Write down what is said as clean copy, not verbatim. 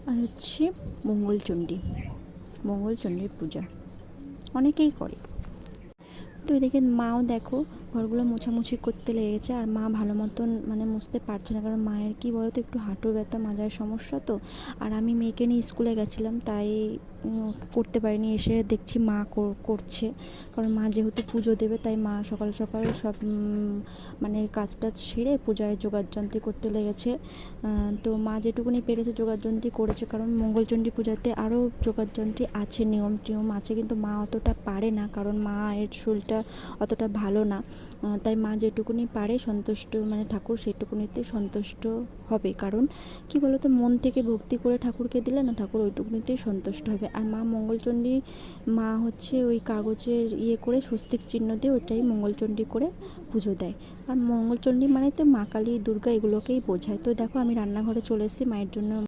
আর হচ্ছে মঙ্গলচণ্ডী, মঙ্গলচণ্ডীর পূজা অনেকেই করে। তো এদিকে মাও দেখো ঘরগুলো মোছামুছি করতে লেগেছে, আর মা ভালো মতন মানে মুছতে পারছে না, কারণ মায়ের কী বলো তো একটু হাঁটুর ব্যথা, মাজার সমস্যা তো। আর আমি মেয়েকে নিয়ে স্কুলে গেছিলাম, তাই করতে পারিনি। এসে দেখছি মা করছে, কারণ মা যেহেতু পুজো দেবে, তাই মা সকাল সকাল সব মানে কাজ টাজ সেরে পূজায় যোগাড়যন্ত্রী করতে লেগেছে। তো মা যেটুকুনি পেরেছে যোগাড়যন্ত্রী করেছে, কারণ মঙ্গলচণ্ডী পূজাতে আরও যোগাড়যন্ত্রী আছে, নিয়ম টিয়ম আছে, কিন্তু মা অতটা পারে না, কারণ মায়ের শরীরটা অতটা ভালো না। তাই মা যেটুকুনি পারে সন্তুষ্ট, মানে ঠাকুর সেটুকুনিতে সন্তুষ্ট হবে, কারণ কি বলো তো, মন থেকে ভক্তি করে ঠাকুরকে দিলে না, ঠাকুর ওইটুকুনিতেই সন্তুষ্ট হবে। আর মা মঙ্গলচণ্ডী, মা হচ্ছে ওই কাগজের করে স্বস্তিক চিহ্ন দিয়ে ওইটাই মঙ্গলচণ্ডী করে পুজো দেয়। আর মঙ্গলচণ্ডী মানে তো মা কালী, দুর্গা এগুলোকেই বোঝায়। তো দেখো আমি রান্নাঘরে চলে এসেছি মায়ের জন্য